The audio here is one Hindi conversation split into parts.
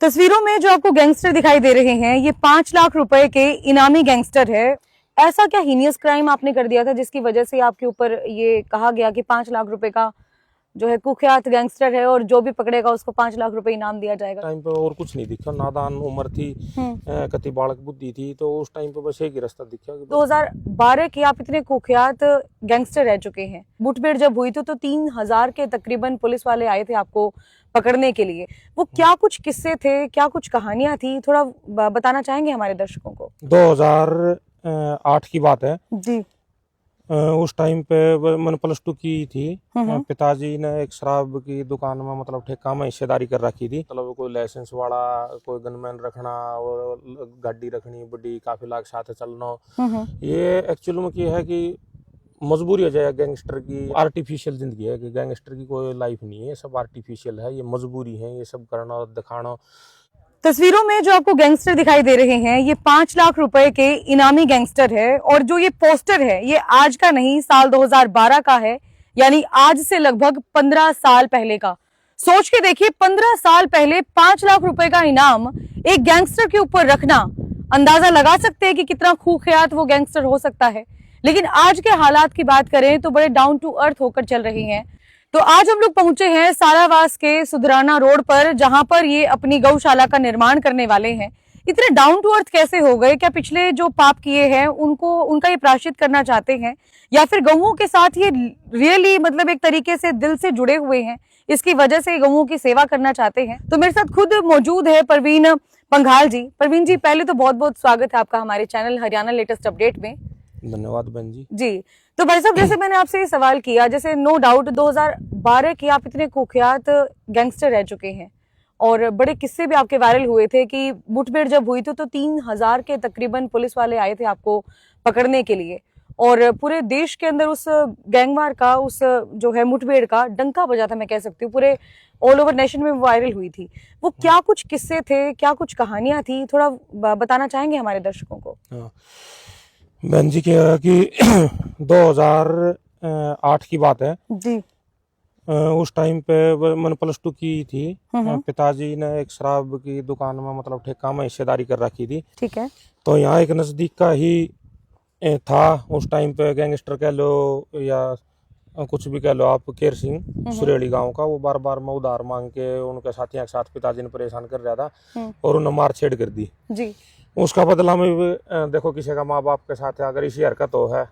तस्वीरों में जो आपको गैंगस्टर दिखाई दे रहे हैं, ये 5 लाख रुपए के इनामी गैंगस्टर है। ऐसा क्या हीनियस क्राइम आपने कर दिया था जिसकी वजह से आपके ऊपर ये कहा गया कि 5 लाख रुपए का जो है कुख्यात गैंगस्टर है और जो भी पकड़ेगा उसको 5 लाख रुपए इनाम दिया जाएगा? टाइम पे और कुछ नहीं दिखा, नादान उम्र थी, कति बालक बुद्धि थी, तो उस टाइम पे बस एक ही रास्ता दिखा कि 2012 के आप इतने कुख्यात गैंगस्टर रह चुके हैं। मुठभेड़ जब हुई तो 3000 के तकरीबन पुलिस वाले आए थे आपको पकड़ने के लिए। वो क्या कुछ किस्से थे, क्या कुछ कहानियां थी, थोड़ा बताना चाहेंगे हमारे दर्शकों को? 2008 की बात है जी। उस टाइम पे मैंने +2 की थी। पिताजी ने एक शराब की दुकान में मतलब ठेका में हिस्सेदारी कर रखी थी। मतलब कोई लाइसेंस वाला, कोई गनमैन रखना और गाड़ी रखनी बड़ी, काफी लाख साथ चलना। ये एक्चुअल में क्या है कि मजबूरी हो जाए गैंगस्टर की। आर्टिफिशियल जिंदगी है कि गैंगस्टर की कोई लाइफ नहीं है, सब आर्टिफिशियल है, ये मजबूरी है, ये सब करना और दिखाना। तस्वीरों में जो आपको गैंगस्टर दिखाई दे रहे हैं, ये 5 लाख रुपए के इनामी गैंगस्टर है और जो ये पोस्टर है ये आज का नहीं, साल 2012 का है, यानी आज से लगभग 15 साल पहले का। सोच के देखिए, 15 साल पहले 5 लाख रुपए का इनाम एक गैंगस्टर के ऊपर रखना, अंदाजा लगा सकते हैं कि कितना खूबसूरत वो गैंगस्टर हो सकता है। लेकिन आज के हालात की बात करें तो बड़े डाउन टू अर्थ होकर चल रहे हैं। तो आज हम लोग पहुंचे हैं सारावास के सुधराना रोड पर, जहां पर ये अपनी गौशाला का निर्माण करने वाले हैं। इतने डाउन टू अर्थ कैसे हो गए? क्या पिछले जो पाप किए हैं उनका ये प्रायश्चित करना चाहते हैं, या फिर गऊओं के साथ ये रियली मतलब एक तरीके से दिल से जुड़े हुए हैं, इसकी वजह से गऊओं की सेवा करना चाहते हैं? तो मेरे साथ खुद मौजूद है परवीन पंघाल जी। परवीन जी, पहले तो बहुत बहुत स्वागत है आपका हमारे चैनल हरियाणा लेटेस्ट अपडेट में। धन्यवाद बहन जी। जी, तो भाई साहब, जैसे मैंने आपसे ये सवाल किया, जैसे नो डाउट 2012 के आप इतने कुख्यात गैंगस्टर रह चुके हैं और बड़े किस्से भी आपके वायरल हुए थे कि मुठभेड़ जब हुई तो 3000 के तकरीबन पुलिस वाले आए थे आपको पकड़ने के लिए और पूरे देश के अंदर उस गैंगवार का, उस जो है मुठभेड़ का डंका बजा था, मैं कह सकती हूँ। पूरे ऑल ओवर नेशन में वायरल हुई थी। वो क्या कुछ किस्से थे, क्या कुछ कहानियां थी, थोड़ा बताना चाहेंगे हमारे दर्शकों को? बहन जी क्या है कि 2008 की बात है जी। उस टाइम पे मैंने +2 की थी। पिताजी ने एक शराब की दुकान में मतलब ठेका में हिस्सेदारी कर रखी थी। ठीक है। तो यहाँ एक नजदीक का ही था उस टाइम पे गैंगस्टर कह लो या कुछ भी कह लो आप, केर सिंह सुरेड़ी गांव का। वो बार बार में उधार मांग के उनके साथियों के साथ पिताजी ने परेशान कर रहा था और उन्हें मारछेड़ कर दी। जी। उसका बदला में देखो किसी का माँ बाप के साथ है, अगर इसी हरकत हो है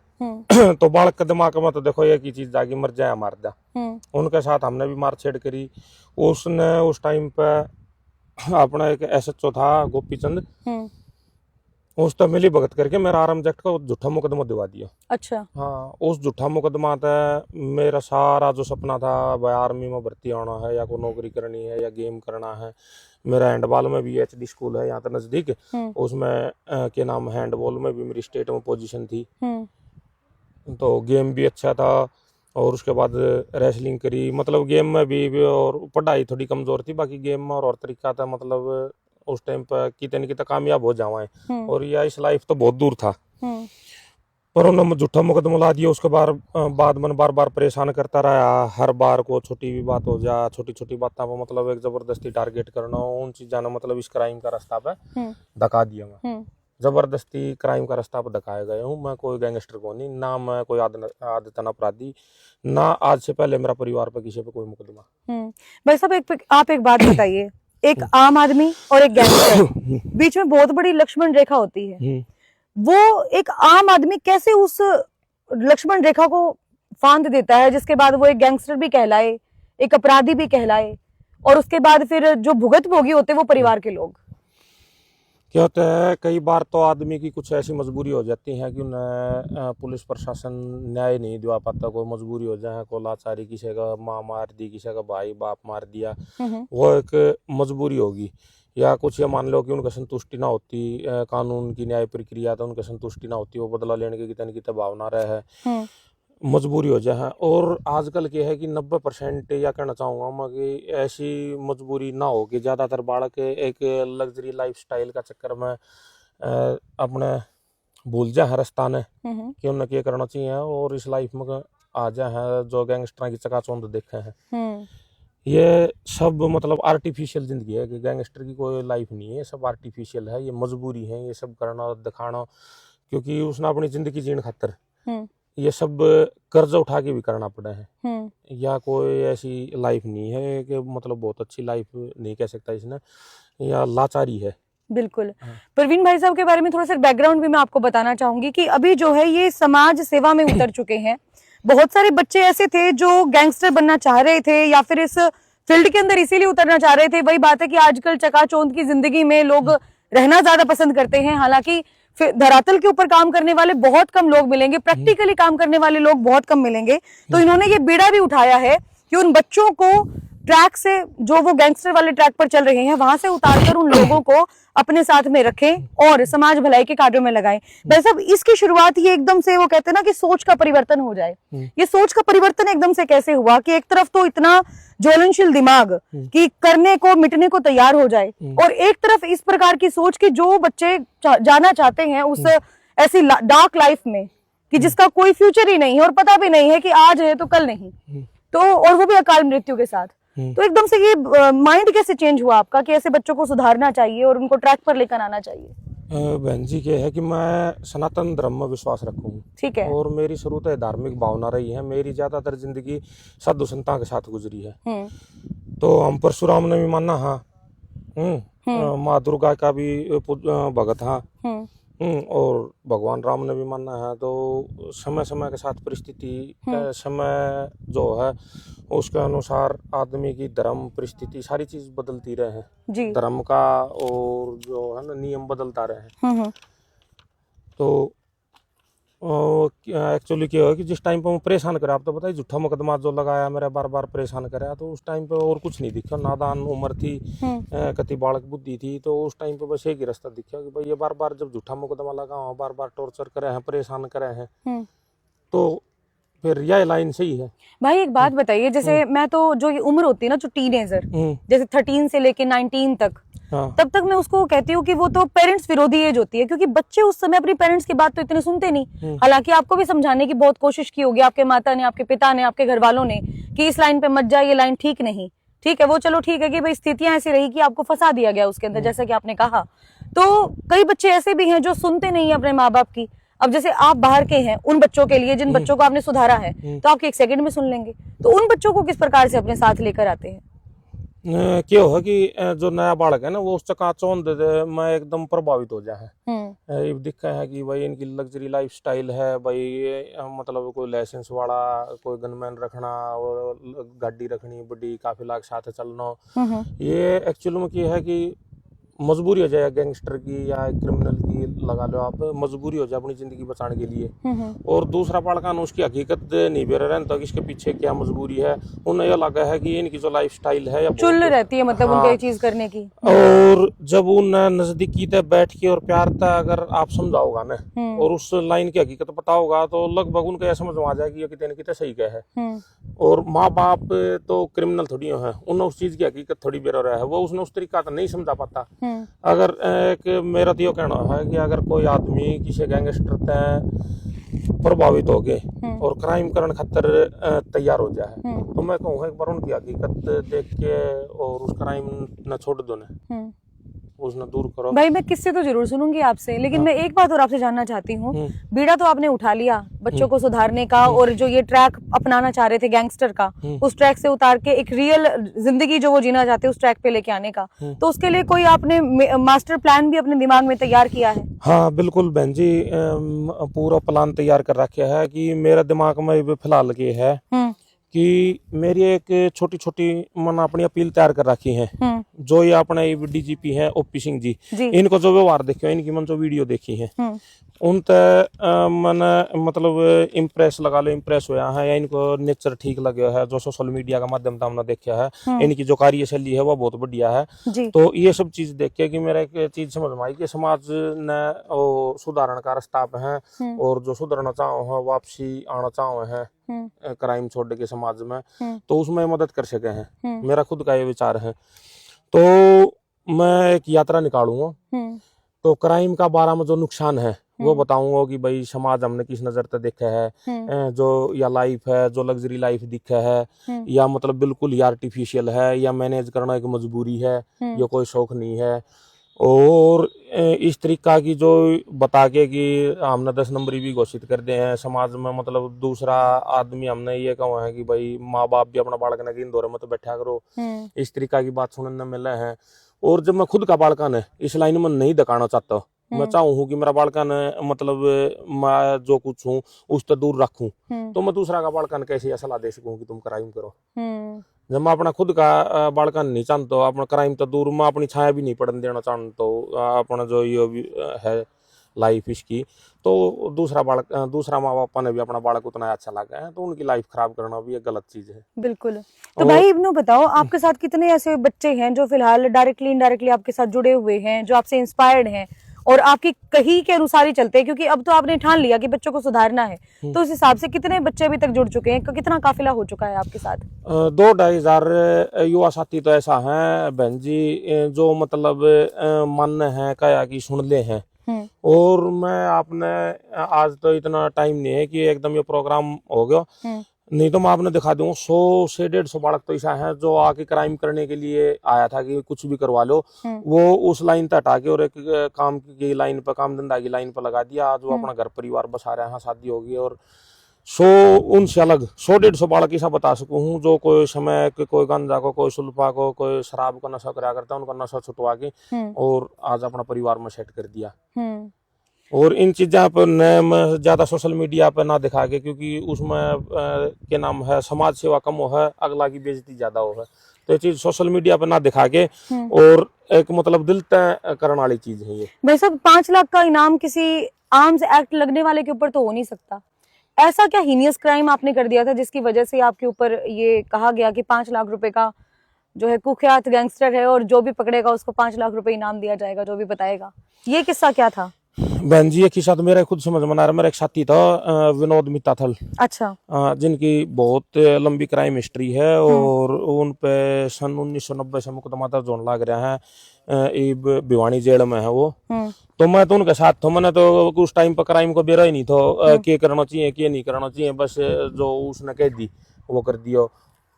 तो बालक के दिमाग में तो देखो एक ही चीज जागी, मर जाए मार दिया। उनके साथ हमने भी मारछेड़ करी। उसने उस टाइम पे अपना एक SHO था गोपी चंद, उस तो मिली भगत करके मेरा आराम जट का झूठा मुकदमा दिवा दिया। अच्छा। हाँ, उस झूठा मुकदमा था मेरा सारा जो सपना था, भाई आर्मी में भर्ती होना है या कोई नौकरी करनी है या गेम करना है। मेरा हैंडबॉल में भी HD स्कूल है यहाँ तक नजदीक, उसमें के नाम हैंडबॉल में भी मेरी स्टेट में पोजीशन थी। तो गेम भी अच्छा था और उसके बाद रेसलिंग करी। मतलब गेम में भी और पढ़ाई थोड़ी कमजोर थी, बाकी गेम में और तरीका था। मतलब उस टाइम पर कितने न कितने कामयाब हो जावाए और या इस लाइफ तो बहुत दूर था। पर उन्होंने झूठा मुकदमा ला दिया। उसके बाद मैंने बार बार परेशान करता रहा। हर बार को छोटी भी बात हो जा, छोटी छोटी बातों पर मतलब एक जबरदस्ती टारगेट करना, उन चीज़ों ने मतलब इस क्राइम का रास्ता पे धका दिया। मैं जबरदस्ती क्राइम का रास्ता पर धकाया गया हूँ। मैं कोई गैंगस्टर को नहीं, ना मैं कोई आदतन अपराधी, ना आज से पहले मेरा परिवार पर किसी पे कोई मुकदमा। भाई साहब, आप एक बात बताइए, एक आम आदमी और एक गैंगस्टर बीच में बहुत बड़ी लक्ष्मण रेखा होती है। वो एक आम आदमी कैसे उस लक्ष्मण रेखा को फांद देता है जिसके बाद वो एक गैंगस्टर भी कहलाए, एक अपराधी भी कहलाए, और उसके बाद फिर जो भुगतभोगी होते हैं वो परिवार के लोग? क्या होता है, कई बार तो आदमी की कुछ ऐसी मजबूरी हो जाती है कि उन्हें पुलिस प्रशासन न्याय नहीं दिवा पाता। कोई मजबूरी हो जाए, कोई लाचारी, किसी का माँ मार दी, किसी का भाई बाप मार दिया, वो एक मजबूरी होगी। या कुछ ये मान लो कि उनका संतुष्टि ना होती, कानून की न्याय प्रक्रिया तो उनके संतुष्टि ना होती, वो बदला लेने की कितनी कितनी भावना रहे है, मजबूरी हो जाए। और आजकल क्या है कि 90% या कहना चाहूँगा मैं कि ऐसी मजबूरी ना हो कि ज़्यादातर बालक एक लग्जरी लाइफस्टाइल का चक्कर में अपने भूल जाए रास्ता ने कि उन्हें क्या करना चाहिए और इस लाइफ में आ जाए जो गैंगस्टर की चकाचौंध देखे हैं। ये सब मतलब आर्टिफिशियल जिंदगी है कि गैंगस्टर की कोई लाइफ नहीं है, ये सब आर्टिफिशियल है, ये मजबूरी है, ये सब करना और दिखाना, क्योंकि उसने अपनी जिंदगी जीने खातिर ये सब कर्ज उठा के भी करना पड़ा है। या कोई ऐसी लाइफ नहीं है कि मतलब बहुत अच्छी लाइफ नहीं कह सकता इसने, या लाचारी है। बिल्कुल। परवीन भाई साहब के बारे में थोड़ा सा बैकग्राउंड भी मैं आपको बताना चाहूंगी कि अभी जो है ये समाज सेवा में उतर चुके हैं। बहुत सारे बच्चे ऐसे थे जो गैंगस्टर बनना चाह रहे थे या फिर इस फील्ड के अंदर इसीलिए उतरना चाह रहे थे। वही बात है कि आजकल चकाचौंध की जिंदगी में लोग रहना ज्यादा पसंद करते हैं। हालांकि धरातल के ऊपर काम करने वाले बहुत कम लोग मिलेंगे, प्रैक्टिकली काम करने वाले लोग बहुत कम मिलेंगे। तो इन्होंने ये बीड़ा भी उठाया है कि उन बच्चों को ट्रैक से, जो वो गैंगस्टर वाले ट्रैक पर चल रहे हैं, वहां से उतारकर उन लोगों को अपने साथ में रखें और समाज भलाई के कार्यों में लगाएं। भाई साहब, इसकी शुरुआत ये एकदम से, वो कहते हैं ना कि सोच का परिवर्तन हो जाए, ये सोच का परिवर्तन एकदम से कैसे हुआ कि एक तरफ तो इतना ज्वलनशील दिमाग कि करने को मिटने को तैयार हो जाए, और एक तरफ इस प्रकार की सोच कि जो बच्चे जाना चाहते हैं उस ऐसी डार्क लाइफ में कि जिसका कोई फ्यूचर ही नहीं है और पता भी नहीं है कि आज है तो कल नहीं, तो और वो भी अकाल मृत्यु के साथ। तो एकदम से ये माइंड कैसे चेंज हुआ आपका कि ऐसे बच्चों को सुधारना चाहिए और उनको ट्रैक पर लेकर आना चाहिए? बहन जी, क्या है कि मैं सनातन धर्म में विश्वास रखूं, ठीक है, और मेरी शुरू से धार्मिक भावना रही है। मेरी ज्यादातर जिंदगी साधु संतों के साथ गुजरी है। तो हम परशुराम ने भी माना, हाँ, माँ दुर्गा का भी भगत, हाँ, और भगवान राम ने भी माना है। तो समय समय के साथ परिस्थिति, समय जो है उसके अनुसार आदमी की धर्म, परिस्थिति, सारी चीज बदलती रहे हैं। धर्म का और जो है ना नियम बदलता रहे हैं। तो एक्चुअली क्या है कि जिस टाइम पे मैं परेशान करा, आप तो बताइए, झूठा मुकदमा जो लगाया मेरा, बार बार परेशान कराया, तो उस टाइम पे और कुछ नहीं दिखा। नादान उम्र थी, कति बालक बुद्धि थी, तो उस टाइम पे बस एक ही रास्ता दिखा कि भाई ये बार बार जब झूठा मुकदमा लगा, बार बार टॉर्चर करे हैं, परेशान करे हैं, तो फिर यह लाइन सही है। भाई एक बात बताइए, जैसे मैं तो, जो ये उम्र होती है ना, जो टीनेजर, जैसे 13 से लेके 19 तक, तब तक मैं उसको कहती हूँ कि वो तो पेरेंट्स विरोधी एज होती है, क्योंकि बच्चे उस समय अपनी पेरेंट्स की बात तो इतने सुनते नहीं। हालांकि आपको भी समझाने की बहुत कोशिश की होगी, आपके माता ने, आपके पिता ने, आपके घर वालों ने, कि इस लाइन पे मत जाए, ये लाइन ठीक नहीं। ठीक है, वो चलो ठीक है कि भाई स्थितियां ऐसी रही कि आपको फंसा दिया गया उसके अंदर, जैसा कि आपने कहा। तो कई बच्चे ऐसे भी हैं जो सुनते नहीं है अपने माँ बाप की। अब जैसे आप बाहर के हैं, उन बच्चों के लिए जिन बच्चों को आपने सुधारा है, तो आपके एक सेकंड में सुन लेंगे। तो उन बच्चों को किस प्रकार से अपने साथ लेकर आते हैं? क्या हो कि जो नया बालक है ना, वो उस चकाचौंध में एकदम प्रभावित हो जाए। ये दिखा है कि भाई इनकी लग्जरी लाइफ स्टाइल है, भाई मतलब कोई लाइसेंस वाला, कोई गनमैन रखना और गाड़ी रखनी बड़ी, काफी लाख साथ चलना। ये एक्चुअल में क्या है कि मजबूरी हो जाए गैंगस्टर की या क्रिमिनल की, लगा लो आप, मजबूरी हो जाए अपनी जिंदगी बचाने के लिए। और दूसरा पड़कान उसकी हकीकत नहीं बेर रहे, तो इसके पीछे क्या मजबूरी है, उन्हें यह लगा है कि इनकी जो लाइफ स्टाइल है चुल रहती है, मतलब उनको ये चीज करने की। और जब उन नजदीकी तक बैठ के और प्यार तक अगर आप समझाओगा ना, और उस लाइन की हकीकत पता होगा, तो लगभग उनको यह समझ में आ जाएगी कि कितने कितने सही क्या है। और माँ बाप तो क्रिमिनल थोड़ी है, उन्हें उस चीज की हकीकत थोड़ी बेर रहा है, वो उसने उस तरीका नहीं समझा पाता। अगर एक मेरा तो ये कहना है कि अगर कोई आदमी किसी गैंगस्टर से प्रभावित हो गए और क्राइम करने खातिर तैयार हो जाए, तो मैं कहूँगा एक बार उनकी हकीकत देख के और उस क्राइम न छोड़ दो ना, उसने दूर करो। भाई मैं किससे तो जरूर सुनूंगी आपसे, लेकिन मैं एक बात और आपसे जानना चाहती हूँ। बीड़ा तो आपने उठा लिया बच्चों को सुधारने का, और जो ये ट्रैक अपनाना चाह रहे थे गैंगस्टर का, उस ट्रैक से उतार के एक रियल जिंदगी जो वो जीना चाहते उस ट्रैक पे लेके आने का, तो उसके लिए कोई आपने मास्टर प्लान भी अपने दिमाग में तैयार किया है? हाँ बिल्कुल बहन जी, पूरा प्लान तैयार कर रखा है। कि मेरा दिमाग में फिलहाल ये है कि मेरी एक छोटी छोटी मन अपनी अपील तैयार कर रखी है। जो ये अपने डीजीपी हैं ओपी सिंह जी, इनको जो व्यवहार देखे, इनकी मन जो वीडियो देखी है, उन मन मतलब इम्प्रेस लगा लो, इम्प्रेस हुआ है, या इनको नेचर ठीक लगे है, जो सोशल मीडिया का माध्यम से हमने देखा है, इनकी जो कार्यशैली है वो बहुत बढ़िया है। तो ये सब चीज देख के कि मेरा एक चीज समझ में आई कि समाज ने सुधारण का रास्ता पे है, और जो सुधरना चाहो है, वापसी आना चाहो है क्राइम छोड़ के समाज में, तो उसमें मदद कर सके हैं। मेरा खुद का ये विचार है। तो मैं एक यात्रा निकालूंगा, तो क्राइम का बारे में जो नुकसान है वो बताऊंगा कि भाई समाज हमने किस नजर से देखा है, जो या लाइफ है जो लग्जरी लाइफ दिखा है या मतलब बिल्कुल ही आर्टिफिशियल है या मैनेज करना एक मजबूरी है, ये कोई शौक नहीं है। और इस तरीका की जो बता के कि हमने 10 नंबरी भी घोषित कर दिए हैं समाज में, मतलब दूसरा आदमी हमने ये कहा है कि भाई माँ बाप भी अपना बालक ने इन दौरे में तो बैठा करो, इस तरीका की बात सुनने मिले हैं। और जब मैं खुद का बालकन है इस लाइन में नहीं दिखाना चाहता, मैं चाहूँ कि मेरा बालकन मतलब मैं जो कुछ हूँ उससे दूर रखूं, तो मैं दूसरा का बालकन कैसे सलाह दे सकूं कि तुम क्राइम करो। जब मैं अपना खुद का बालकन नहीं चाहता, अपना क्राइम तो दूर, मैं अपनी छाया भी नहीं पड़ने देना चाहता अपना जो ये है लाइफ इसकी, तो दूसरा माँ बापा ने भी अपना बालक उतना अच्छा लगा है तो उनकी लाइफ खराब करना भी एक गलत चीज है। बिल्कुल। तो भाई इब्नू बताओ, आपके साथ कितने ऐसे बच्चे हैं जो फिलहाल डायरेक्टली इनडायरेक्टली आपके साथ जुड़े हुए हैं, जो आपसे इंस्पायर्ड हैं और आपकी कही के अनुसार ही चलते हैं, क्योंकि अब तो आपने ठान लिया कि बच्चों को सुधारना है, तो उस हिसाब से कितने बच्चे अभी तक जुड़ चुके हैं, कितना काफिला हो चुका है आपके साथ? 2-2.5 युवा साथी तो ऐसा है बहन जी, जो मतलब मन है क्या कि सुन ले हैं। और मैं आपने आज तो इतना टाइम नहीं है कि एकदम ये प्रोग्राम हो गया, नहीं तो मैं आपने दिखा दूंगा 100 से 150 बालक तो ऐसा है जो आके क्राइम करने के लिए आया था कि कुछ भी करवा लो, वो उस लाइन तक हटा के और एक काम की लाइन पर, काम धंधा की लाइन पर लगा दिया। आज वो अपना घर परिवार बसा रहे हैं, शादी होगी, और 100 उनसे अलग 100-150 बालक ऐसा बता सकूं हूँ जो कोई समय कोई गांजा को, कोई सुल्फा को, कोई शराब का नशा कराया करता है, उनका नशा छुटवा के और आज अपना परिवार में सेट कर दिया। और इन चीज़ों पर मैं ज़्यादा सोशल मीडिया पर ना दिखा के, क्योंकि उसमें के नाम है समाज सेवा कम हो है, अगला की बेइज्जती ज़्यादा हो है, तो ये चीज़ सोशल मीडिया पर ना दिखा के और एक मतलब दिल तय करने वाली चीज़ है ये। भाई साहब 5 लाख का इनाम किसी आर्म्स एक्ट लगने वाले के ऊपर तो हो नहीं सकता। ऐसा क्या हीनियस क्राइम आपने कर दिया था जिसकी वजह से आपके ऊपर ये कहा गया कि 5 लाख रुपए का जो है कुख्यात गैंगस्टर है और जो भी पकड़ेगा उसको 5 लाख रुपए इनाम दिया जाएगा, जो भी बताएगा? ये किस्सा क्या था? बहन जी एक किस्सा तो मेरा खुद समझ में आ रहा, मेरा एक साथी था विनोद मित्ताथल, अच्छा, जिनकी बहुत लंबी क्राइम हिस्ट्री है और उन पे सन 1990 से मुकदमा दर्ज होने लग रहा है, भिवानी जेल में है वो। तो मैं तो उनके साथ था, मैंने तो उस टाइम पर क्राइम को बेरा ही नहीं था क्या करना चाहिए क्या नहीं करना चाहिए, बस जो उसने कह दी वो कर दिया।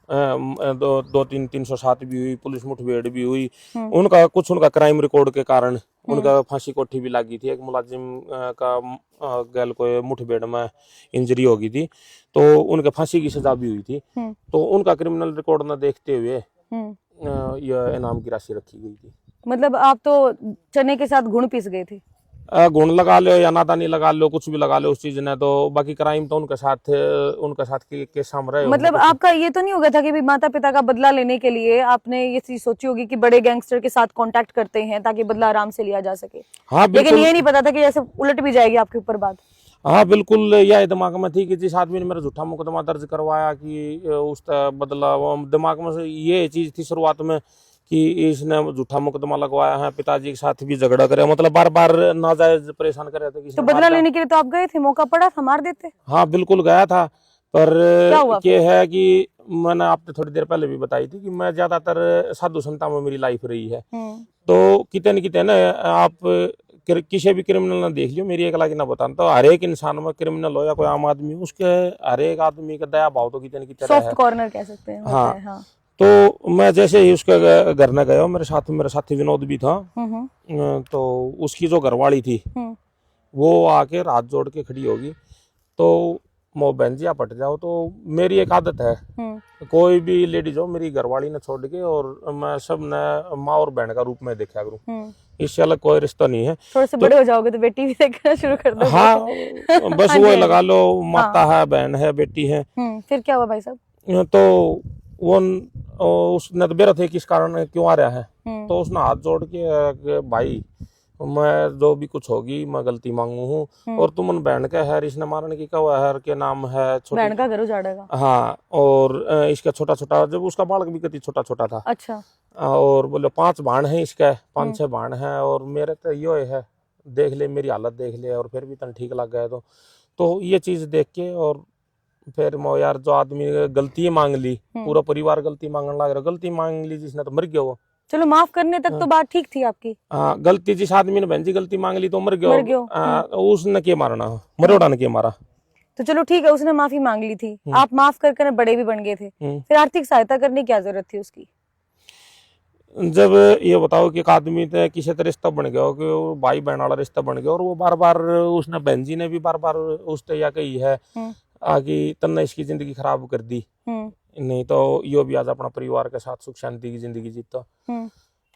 307 भी हुई, पुलिस मुठभेड़ भी हुई, उनका क्राइम रिकॉर्ड के कारण उनका फांसी कोठी भी लगी थी। एक मुलाजिम का गैल को मुठभेड़ में इंजरी हो गई थी तो उनके फांसी की सजा भी हुई थी, तो उनका क्रिमिनल रिकॉर्ड न देखते हुए यह इनाम की राशि रखी गई थी। मतलब आप तो चने के साथ गुण पीस गए थे? गुण लगा लो या नादानी लगा लो, कुछ भी लगा लो उस चीज ने, तो बाकी क्राइम तो उनके साथ के सामने। मतलब आपका ये तो नहीं हो गया था कि भी माता पिता का बदला लेने के लिए आपने ये चीज सोची होगी कि बड़े गैंगस्टर के साथ कांटेक्ट करते हैं ताकि बदला आराम से लिया जा सके? हाँ, लेकिन ये नहीं पता था कि ऐसे उलट भी जाएगी आपके ऊपर बात? हाँ बिल्कुल, यह दिमाग में थी कि जिस आदमी ने मेरा झूठा मुकदमा दर्ज करवाया कि उसका बदला, दिमाग में से ये चीज थी शुरुआत में कि इसने झूठा मुकदमा लगवाया है, पिताजी के साथ भी झगड़ा करे, मतलब बार बार नाजायज परेशान कर रहे थे। तो बदला लेने के लिए तो आप गए थे, मौका पड़ा था, मार देते? हाँ बिल्कुल गया था, पर क्या है कि मैंने आपने थोड़ी देर पहले भी बताई थी कि मैं ज्यादातर साधु संता में मेरी लाइफ रही है, तो कितने न कितने आप किसी भी क्रिमिनल ना देख लियो, मेरी एक लागी ना बताना, तो हर एक इंसान में क्रिमिनल हो या कोई आम आदमी, उसके हर एक आदमी का दया भाव तो कितने न कितने सॉफ्ट कॉर्नर कह सकते हैं। हाँ, तो मैं जैसे ही उसके घर न गया, मेरे साथी विनोद भी था, तो उसकी जो घरवाली थी वो आके हाथ जोड़ के खड़ी होगी, तो मो बहन जी आप हट जाओ। तो मेरी एक आदत है, कोई भी लेडीज हो मेरी घरवाली ने छोड़ के और मैं सब ने माँ और बहन का रूप में देखा करूँ, इससे अलग कोई रिश्ता नहीं है। थोड़े से बड़े हो जाओगे तो बेटी भी देखना शुरू कर दो। हाँ बस वो लगा लो, माता है, बहन है, बेटी है। फिर क्या हुआ भाई साहब? तो वो उसने तो बेरा थे किस कारण क्यों आ रहा है, तो उसने हाथ जोड़ के भाई मैं जो भी कुछ होगी मैं गलती मांगू हूँ, और तुम बहन का है, इसने मारने की कहा है के नाम है, बहन का घर उजाड़ेगा। हाँ, और इसका छोटा छोटा, जब उसका बालक भी कति छोटा छोटा था। अच्छा। और बोले 5 भाण है इसका, 5-6 भाण है, और मेरे तो ये है, देख ले मेरी हालत देख ले, और फिर भी तन ठीक लग गया। तो ये चीज देख के और फिर मो यार जो आदमी गलती मांग ली, पूरा परिवार गलती मांगने लग रहा, गलती मांग ली जिसने तो मर गया वो, चलो माफ करने तक तो बात ठीक थी आपकी। हाँ, गलती जिस आदमी ने बहन जी गलती मांग ली तो मर मर गयो। गयो। उसने के मारना, मरोड़ा ने के मारा। तो चलो ठीक है, उसने माफी मांग ली थी, आप माफ कर बड़े भी बन गए थे, फिर आर्थिक सहायता करने की क्या जरूरत थी उसकी? जब ये बताओ कि एक आदमी तो किसी तरह रिश्ता बन गया हो कि वो भाई बहन वाला रिश्ता बन गया, और वो बार बार उसने बहन जी ने भी बार बार उससे या कही है कि तन्ने इसकी जिंदगी खराब कर दी, नहीं तो यो भी आज अपना परिवार के साथ सुख शांति की जिंदगी जीता।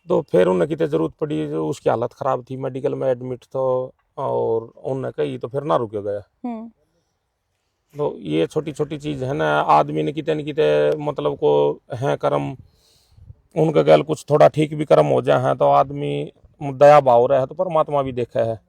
तो फिर उन्हें कितने जरूरत पड़ी, उसकी हालत खराब थी, मेडिकल में एडमिट तो, और उन्हें कही तो फिर ना रुक गया। तो ये छोटी छोटी चीज है ना, आदमी ने कितने न कितने मतलब को है कर्म, उनका गैल कुछ थोड़ा ठीक भी कर्म हो जाए है तो आदमी दया भाव रहे तो परमात्मा भी देखा है।